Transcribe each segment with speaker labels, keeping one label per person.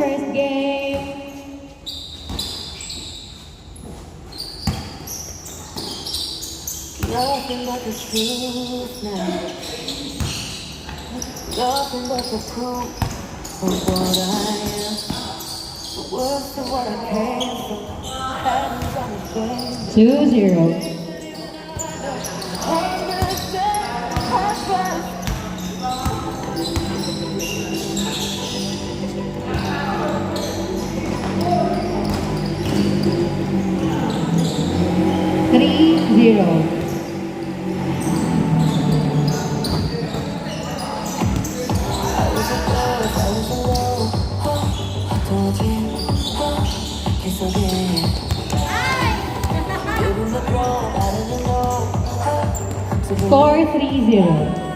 Speaker 1: first game.
Speaker 2: Nothing but the truth now. Nothing but the proof of what I am. The worst of what I came from. Hadn't done a thing.
Speaker 1: 2-0. Three, zero. Score 3-0.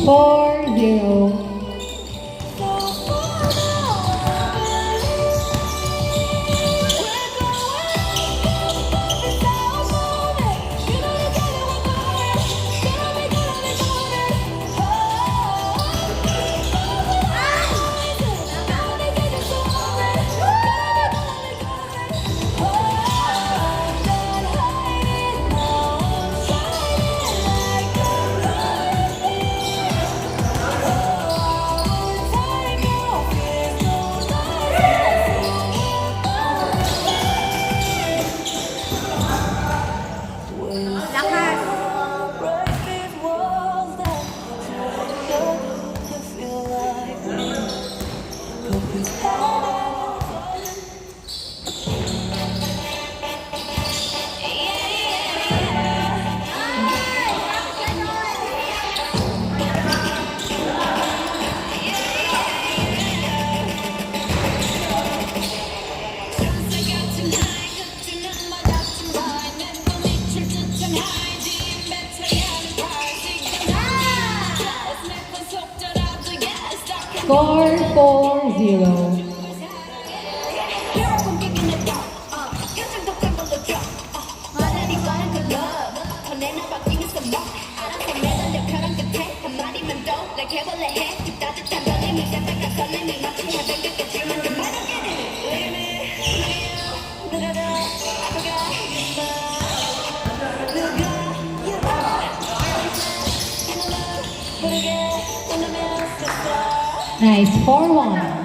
Speaker 1: Four, zero. Score 4-0. Nice, 4-1.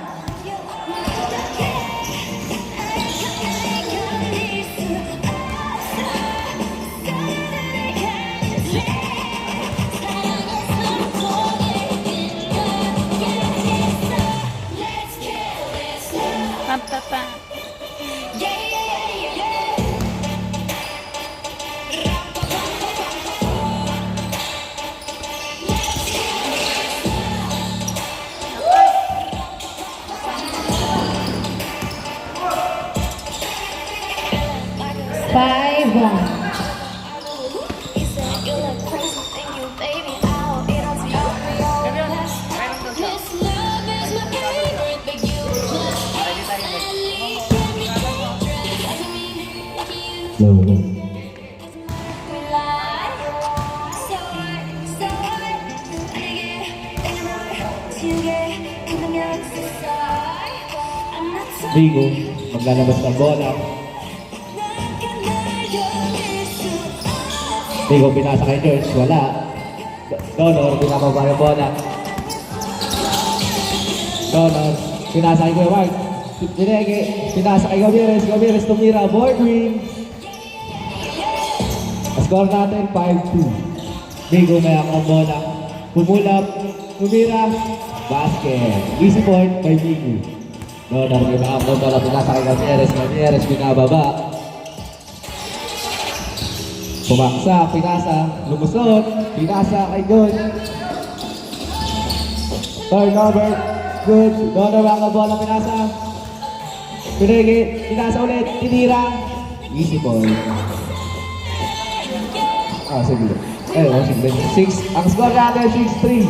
Speaker 1: Five, one.
Speaker 3: Vigo, maglalabas ng bola. Vigo, pinasa kay George, wala. Donor, pinababa yung bola. Donor, pinasa kay Kuya Mark. Dinege, pinasa kay Gomires. Gomires tumira, board win. Score natin, 5-2. Vigo, may ang bola. Pumulap, tumira, basket. Easy point by Vigo. Donor, pinaka bola, pinasa kay Gomires. Gomires, pinababa. Pumaksa, pinasa, lumusot, pinasa kay Good. Turnover, Good. Donor ang bola, pinasa. Pinigit, pinasa ulit, tinira. Easy point. Ah, sige. Sige. 6. Ang score natin, 6-3.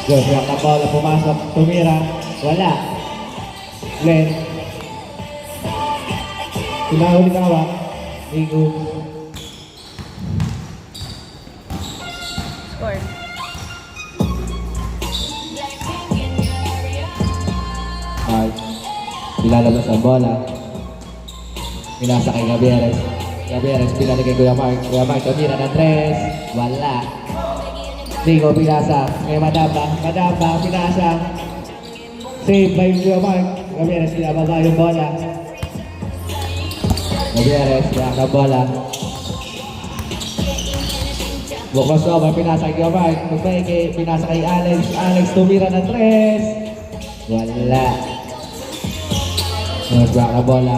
Speaker 3: Good. Yung na bola pumasok. Tumira. Wala. Glenn. Pinahuli ka ba? Migo.
Speaker 4: Score.
Speaker 3: Ay. Nilalabas ang bola. Pinasa kay Gabieres. Gabieres, pinalagay Kuya Mark. Kuya Mark, tumira ng 3. Wala. Migo, pinasa. Kay Madamba. Madamba, pinasa. Save by Kuya Mark. Gabieres, pinababa yung bola. Gabieres, pinaka bola. Bukos over, pinasa kay Kuya Mark. Magpaike, pinasa kay Alex. Alex, tumira ng 3. Wala. Mas baka bola.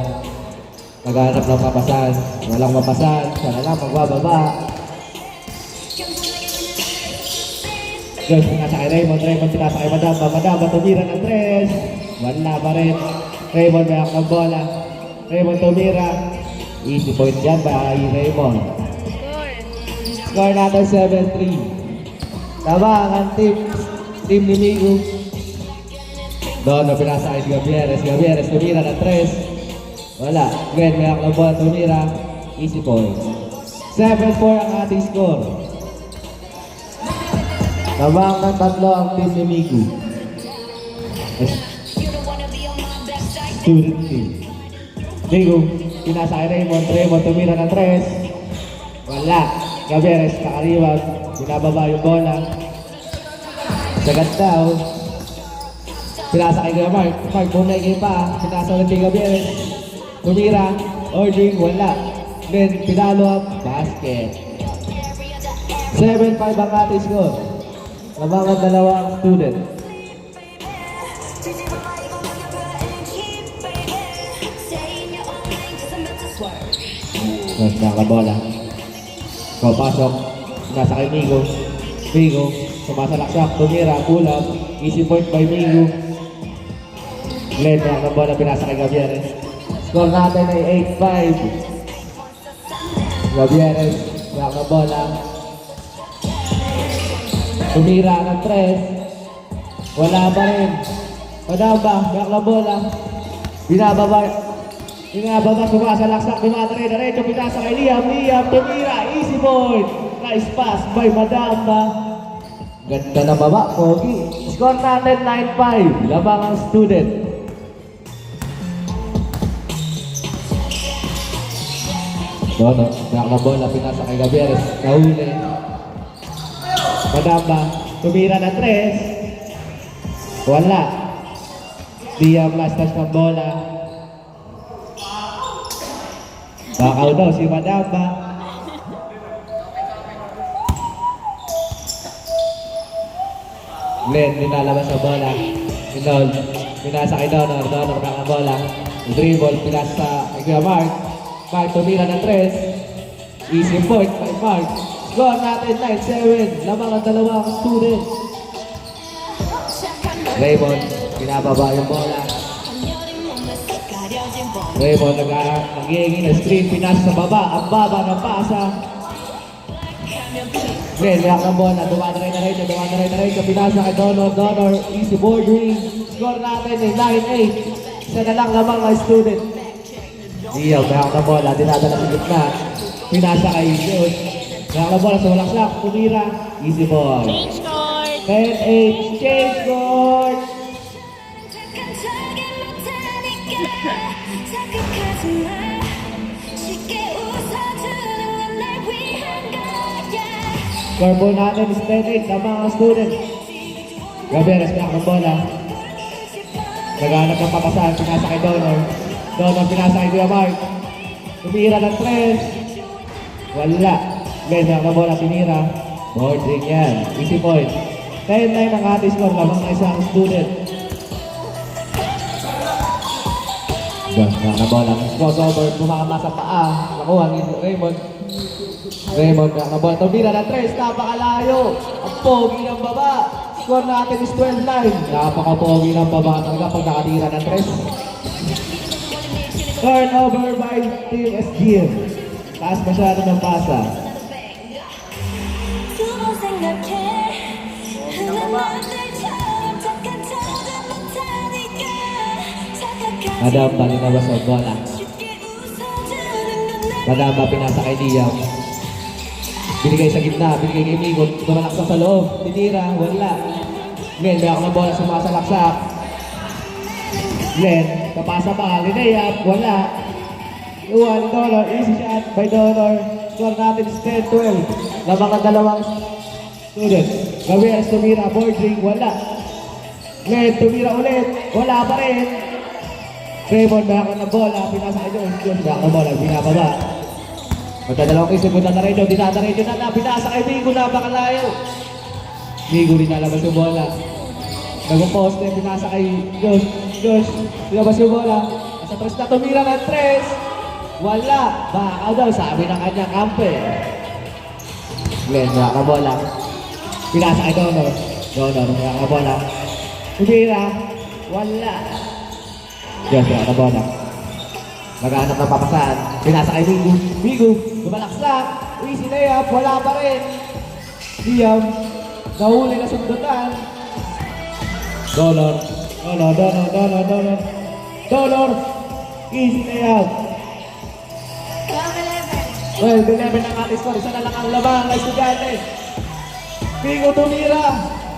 Speaker 3: Naghanap ng mapasan. Walang mapasan. Sana lang magbababa. Diyos, pinasa kay Raymond. Raymond, pinasa kay Madamba. Madamba, tumira ng 3. Wala pa rin. Raymond, may akong bola. Raymond, tumira. Easy point dyan by Raymond.
Speaker 4: Score.
Speaker 3: Score natin 7-3. Tama ang team ni Migo. Doon, pinasa kay Gabieres. Gabieres, tumira ng 3. Wala. Glenn, may akong bola, tumira. Easy point. 7-4 ang ating score. Tabang ng 3 ang team ni Miku. Student team. Miku, pinasa kay Raymond. Raymond, tumira ng 3. Wala. Gabieres, kakariwag. Binababa yung bola. Sagat daw. Pinasa kay Kuya Mark. Mark, bumigay pa. Pinasa ulit kay Gabieres. Tumira, ordering, wala. Then, pinalo up, basket. 7-5 ang ating score. Labangan 2 ang student. Mas nakabola. Pasok. Nasa kay Migo. Migo, sumasalaksak, tumira, pull up. Easy point by Migo. Glenn, ang bola, pinasa kay Gabieres. Score natin ay 8-5. Gabieres, ang bola. Tumira ng 3. Wala pa rin. Madamba, ang bola. Binababa, sumasalaksak, dumatari, diretso, pinasa kay Liam. Liam, tumira, easy point. Nice pass by Madamba. Ganda na baba, Pogi. Score natin 9-5. Labang ang student. Dono, na bola, pinasa kay Gabieres. Nahuli. Madamba, tumira na 3. Wala. Liam, last touch ng bola. Bakaw daw si Madamba. Glenn, nilalabas ang bola. Pinol, pinasa kay Donor. Donor na ang bola. Dribble, pinasa kay Kuya Mark. Mark, tumira ng 3. Easy point by Mark. Score natin 9-7. Lamang ang 2 student. Raymond, pinababa yung bola. Raymond, nag-iingin na screen. Pinasa sa baba. Ang baba ng pasa. Glenn, may akong bola. Dumadaray na rin. Pinasa kay Donor. Donor, easy bordering. Score natin ay 9-8. Isa na lang lamang ang student. Iyo, may akong bola. Dinadala sa gitna. Pinasa kay Zeus. May akong bola sa walang slap. Tumira. Easy ball.
Speaker 4: Change score.
Speaker 3: 10-8. Change score. Score po natin is 10-8 sa mga student. Gabieres, may akong bola. Naghanap ng papasan. Pinasa kay Donor. Donor, pinasa kay Kuya Mark. Tumira ng 3. Wala. Glenn, may akong bola. Tinira. Boarding yan. Easy point. 10-9 ang ating score. Lamang na isang student. Diyan, may akong bola. Crossover. Bumakama sa paa. Nakuha ni Raymond. Raymond, may akong bola. Tumira ng 3. Napakalayo. Ang pogi ng baba. Score natin is 12-9. Napaka-pogi ng baba talaga pag nakatira ng 3. Turnover by Team SGM. Taas masyado ng pasa.
Speaker 4: 두번 생각해 흔한 날들처럼 착한 척은 못하니까 착각하지
Speaker 3: Madam, bali na ba sa bola?
Speaker 4: 쉽게 웃어주는 건
Speaker 3: Madam, pinasa kay Liam. Binigay sa gitna, binigay kay Migot. Tumalaksak sa loob. Tinira, wala. Glenn, may ako ng bola, sumasalaksak. Glenn, kapasa pa. Linayap, wala. $1, easy shot by Donor. Score natin is 10-12. Lamang ang dalawang student. Gabriel, tumira, boarding, wala. Glenn, tumira ulit. Wala pa rin. Raymond, may ako ng bola. Pinasa kay Jones. Jones, may ako ng bola. Binababa. Magdadalawang isip ko na rin yun. Dinadarin yun na. Pinasa kay Migo, napakalayo. Migo rin nalabas yung bola. Nag-poste, pinasa kay Josh. Josh, nilabas yung bola. Nasa tres na tumira ng tres. Wala. Baka daw, sabi ng kanyang kampe. Glenn, wala ka bola. Pinasa kay Donor. Donor, wala ka bola. Tumira. Wala. Josh, wala ka bola. Naghanap ng papasaan. Pinasa kay Migo. Migo, lumalaksak. Easy layup, wala pa rin. Liam, nahuli na sundutan. Donor. Donor. Easy layup. 12-11 ang ating score. Isa na lang ang labang na estudyante. Migo tumira.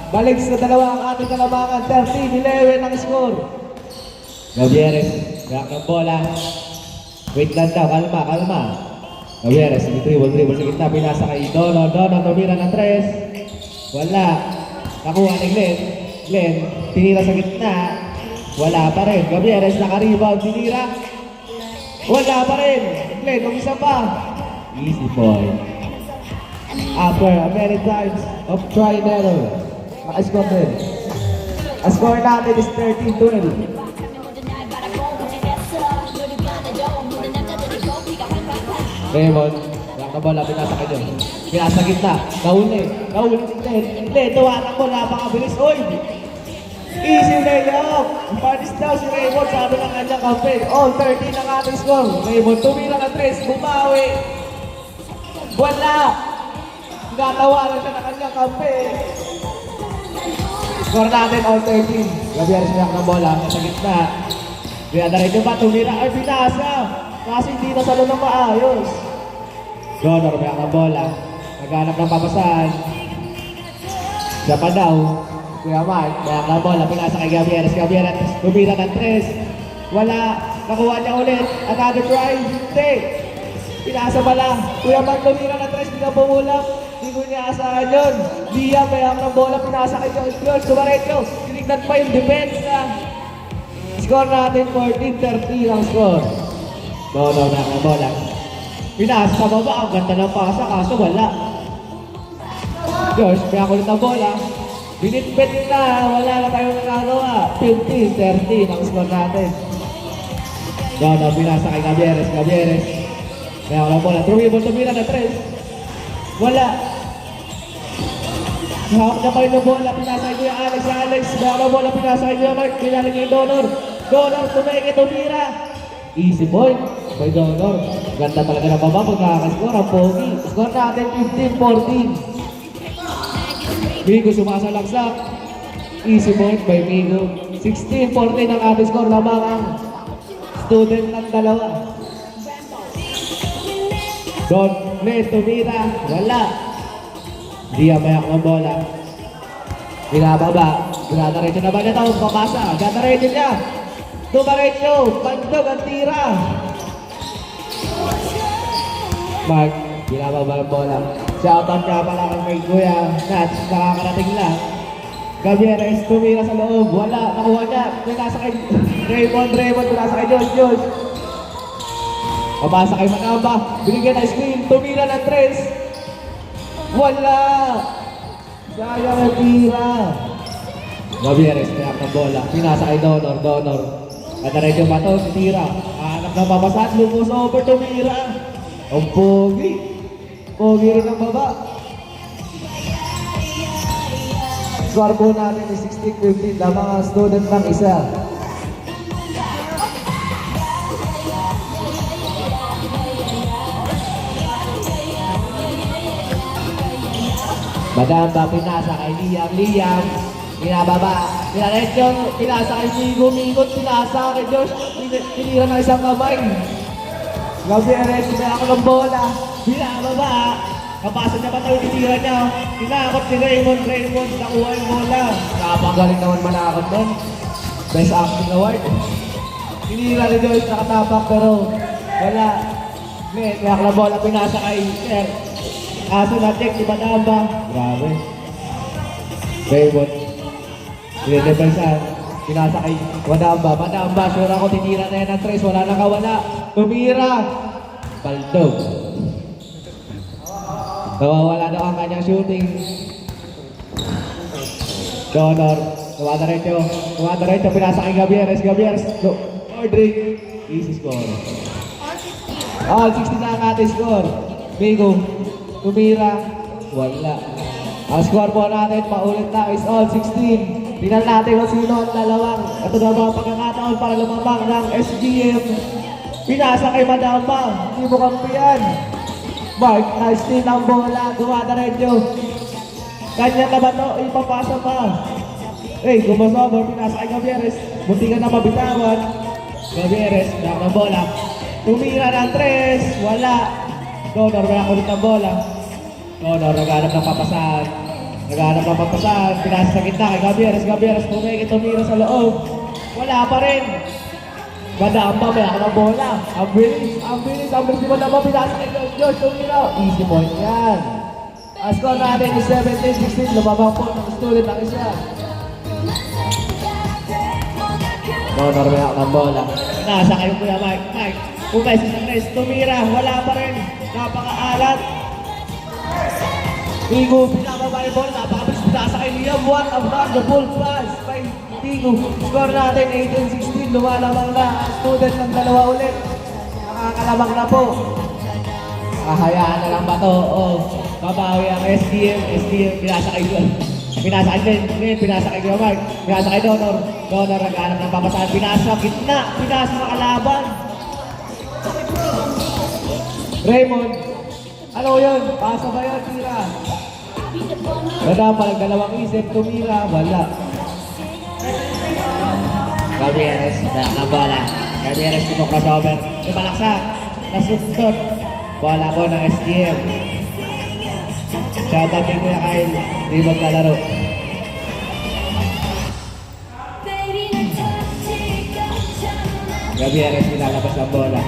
Speaker 3: Balik sa dalawa ang ating kalabangan. 13-11 ang score. Gavieres, kaya ng bola. Wait lang daw, kalma. Gavieres, dribble sa gitna, pinasa kay Dono, tumira ng tres. Wala. Nakuha ni Glenn, tinira sa gitna. Wala pa rin. Gavieres, naka-rebound, tinira. Wala pa rin. Glenn, umisa pa. Easy point. After many times of try and error, naka-score din. Ang score natin is 13-12. Raymond, lang na bola, pinasa ka dyan. Pinasa gitna, nahuli si Glenn, tuwatak mo, napakabilis, oy! Easy layup! Panis daw si Raymond, sabi ng kanyang kampe. All 13 ang ating score. Raymond, tumira ng 3, bumawi. Wala! Natawaran siya ng kanyang kampe. Score natin, all 13. Gavieres niyak ng bola, nasa gitna. Kaya na rin yung ba, tumira, ay pinasa! Kasi hindi na salo ng maayos. Donor, may ang bola. Naghanap ng papasan. Siya pa daw. Kuya Mark, may ang bola. Pinasa kay Gavieres. Tumira ng tres. Wala. Nakuha niya ulit. Another try. Take. Pinasa pala. Kuya Mark tumira ng tres. Hindi na bumulap. Hindi ko niya asahan yun. Liam, may ang bola. Pinasa kay George. Sumaretso. Tinignan pa yung defense na. Score natin 14-13 ang score. Dono na ang bola. Pinasa sa baba, ang ganda ng pasa, kaso wala. George, kaya kulit ang bola. Binitbit na, wala na tayong nagagawa. 15-13 ang score natin. Dono, pinasa kay Gavieres. Kaya kulit ang bola. Tumira na 3. Wala. Hawak na pa rin ang bola, pinasa kay Kuya Alex. Kaya kulit ang bola, pinasa kay Kuya Mark. Kaya rin yung Donor. Tumira. Easy point by Donor. Ganda talaga ng baba pagkakascore ang pogi. Score natin 15-14. Migo sumasalaksak. Easy point by Migo. 16-14 ang ating score. Lamang ang student ng dalawa. Don Glenn tumira. Wala. Liam may ako ng bola. Binababa. Ginadaretso na ba na ito? Papasa. Ginadaretso niya. Tumaretso, pandog ang tira. Mark, binababa ang bola. Shoutout ka pala kay Kuya Nats, nakakarating lang. Gavieres, tumira sa loob. Wala, nakuha niya. Nasa kay Raymond, nasa kay Josh. Pabasa kay Manamba, binigyan na screen, tumira ng 3. Wala! Sayang ang tira. Gavieres, kaya ang bola. Pinasa kay Donor. At na-ready ba ito? Tira. Hanap ng papasan. Lumos over. Tumira. Ang pogi. Pogi rin ang baba. Score po natin is 16-15. Lamang ang student ng isa. Madamba, pinasa kay Liam. Liam, pinababa. Pinaretso, pinasa kay Migo. Migo, pinasa kay Josh. Tinira ng isang kamay. Gabieres, pinaka ako ng bola. Pinababa. Kapasa niya ba tayo, tinira niya. Pinakot si Raymond. Raymond, nakuha yung bola. Napagaling naman manakot doon. Best acting award. Tinira ni Josh, nakatapak pero wala. Kaya na bola, pinasa kay Sir. Kaso na-check, di Madamba. Grabe. Raymond. Dinedepensan. Pinasa kay Madamba. Madamba, sure ako tinira na yan ng tres. Wala nang kawala. Tumira. Baldog. Nawawala daw ang kanyang shooting. Donor. Tumadaretso. Pinasa kay Gabieres. Gabieres. Ordering. Easy score. All 60 na ang ating score. Migo. Tumira. Wala. Ang score po natin, paulit na, is all 16. Tingnan natin kung sino ang lalawang. Ito na mga pagkakataon para lumabang ng SGM. Pinasa kay Madamba. Hindi mo kampiyan. Mark, nice steal ang bola. Dumadaretso. Kanya na ba ito? Ipapasa pa. Gumasobor. Pinasa kay Gabieres. Munti ka na mabitawan. Gabieres, dapat ng bola. Tumira ng tres. Wala. Donor, wala kulit ang bola. Donor, naghanap ng papasahan. Pinasa sa gitna kay Gabieres. Gabieres, tumira sa loob. Wala pa rin. Madamba, may ako ng bola. Ang bilis ni Madamba. Pinasa kay Josh, tumira. Easy point yan. Ang score natin is 17-16. Lumabang po ng student ang isa. Donor, may ako ng bola. Pinasa kayo Kuya Mike. Umay sa tres, tumira, wala pa rin. Napakaalat. Migo, pinababa yung bola. Napakabilis, pinasa kay Liam. What a wonderful pass by Migo. Score natin 18-16. Lumalamang na ang student ng dalawa ulit. Nakakalamang na po. Kahayaan na lang ba ito? Babawi ang SDM, pinasa kay Glenn. Pinasa kay Glenn, pinasa kay Donor. Donor, naghanap ng papasahan. Pinasa gitna, pinasa makalaban. Raymond, ano yun? Pasa ba yun? Tira. Madamba, nagdalawang isip, tumira, wala. Gabieres, na bola. Gabieres, ito crossover. Ibalaksak, nasuntot. Bola po ng SGM. Shoutout kay Kuya Kyle, di maglalaro. Gabieres, nilalabas ang bola.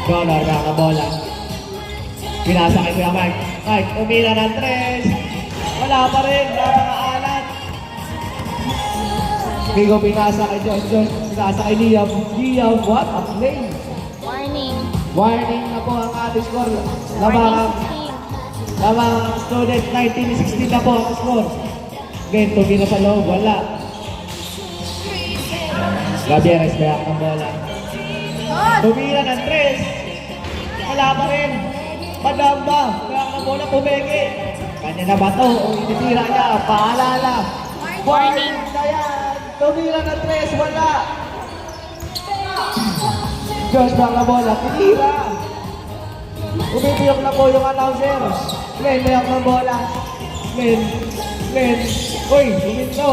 Speaker 3: Donor, bola. Pinasa kay Kuya Mike. Mike, tumira ng tres. Wala pa rin, napakaalat. Migo, pinasa kay Josh. Pinasa kay Liam. Liam, what a play. Warning na po ang ating score. Lamang student 19-16 na po ang score. Again, tumira sa loob, wala. Gabieres, bayak ng bola. Tumira ng tres. Wala pa rin. Madamba. Bayak ng bola, pumeke. Kanya na ba ito? O initira niya. Paalala. Warning na yan. Tumira ng tres. Wala. Josh, bayak ng bola. Tinira. Umipiyok na po yung announcer. Glenn, bayak ng bola. Glenn. Uy, huminto.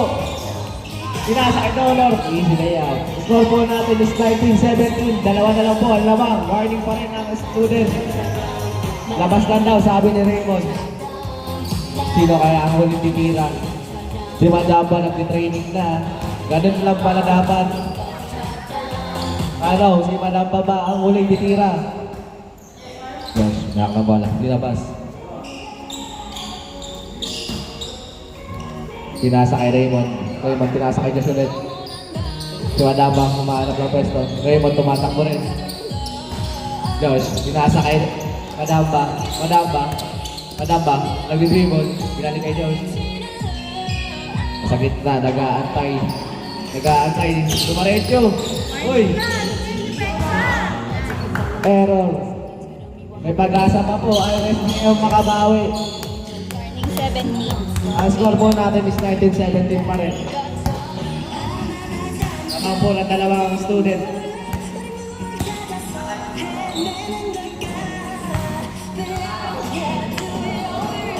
Speaker 3: Pinasa kay Donor. Easy na yan. Score po natin is 19-17. Dalawa na lang po ang lamang. Warning pa rin ang student. Labas lang daw, sabi ni Raymond. Sino kaya ang huling titira? Si Madamba nag-training na. Ganun lang pala dapat. Ano, si Madamba ba ang huling titira? Yes, nakakabala. Dilabas. Pinasa kay Raymond. Raymond pinasa kay Josh ulit. Si Madamba humahanap ng pwesto. Raymond tumatakbo rin. Josh, pinasa kay Madamba. Nag-dribble. Pinalik kay Josh. Sa gitna, nag-aantay. Tumaretso. Uy! Error. May pag-asa pa po. Ay, RFDM makabawi.
Speaker 4: Warning 17.
Speaker 3: Ang score po natin is 19-17 pa rin. Naman po ng dalawang student.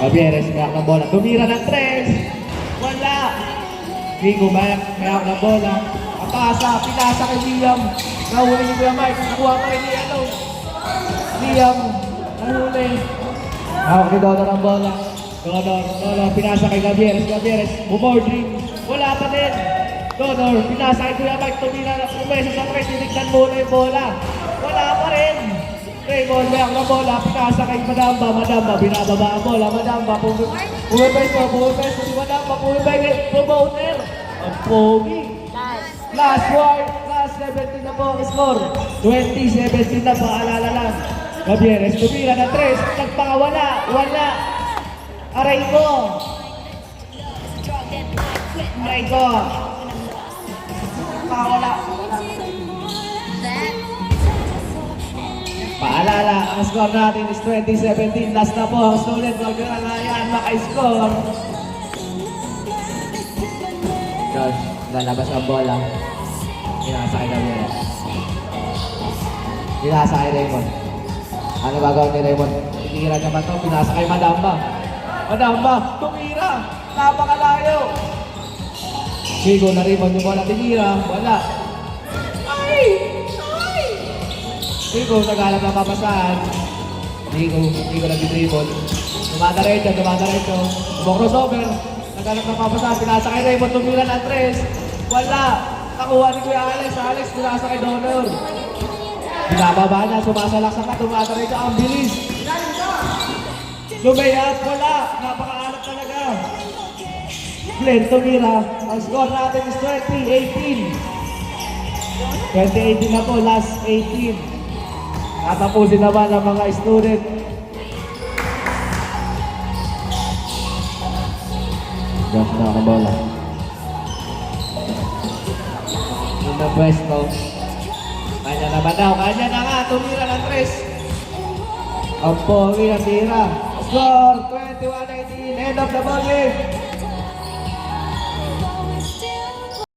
Speaker 3: Gabieres, may hawak ng bola. Tumira ng 3. Wala. Rico, may hawak ng bola. Apasa, pinasa kay Liam. Nahuli ni Kuya Mike. Nakuha pa rin ni Liam. Nahuli. Hawak ni Donor ang bola. Donor, pinasa kay Gabieres. Bumordring. Wala pa din. Donor, pinasa kay Kuya Mike. Tumira na pumeso sa 3. Tinignan muna yung bola. Wala pa rin. Raymond, may ang bola, pinasa kay Madamba, binababa ang bola, Madamba, pumipeso, si Madamba, promoter, ang pogi. Last word, last 17 na po ang score, 20-17 na, paalala lang. Gabieres, tumira na 3, nagpakawala, wala. Aray ko. Pakawala. Paalala, ang score natin is 20-17. Last na po ang student. Huwag nyo na yan maka-score. Josh, lalabas ang bola. Pinasa kay Gabieres. Pinasa kay Raymond. Ano gagawin ni Raymond? Tinira niya ba ito? Pinasa kay Madamba. Tumira! Napakalayo! Sigo na Raymond yung bola. Tinira. Wala. Rico, naghalap ng papasahan. Rico nag-dribble. Dumadaretso. Crossover. Naghalap ng papasahan. Pinasa kay Raymond, tumira ng 3. Wala. Nakuha ni Kuya Alex. Pinasa kay Donor. Pinababa niya, sumasalaksak ka, dumadaretso. Ang bilis. Lumayat, wala. Napakaalat talaga. Glenn, tumira. Ang score natin is 20-18. 20-18 na po, last 18. Tatapusin naman ang mga student. Josh na ang bola. Yung pwesto. Kanya naman daw. Kanya na nga. Tumira ng 3. Ang pogi ang tira. Score 21-18. End of the ball game.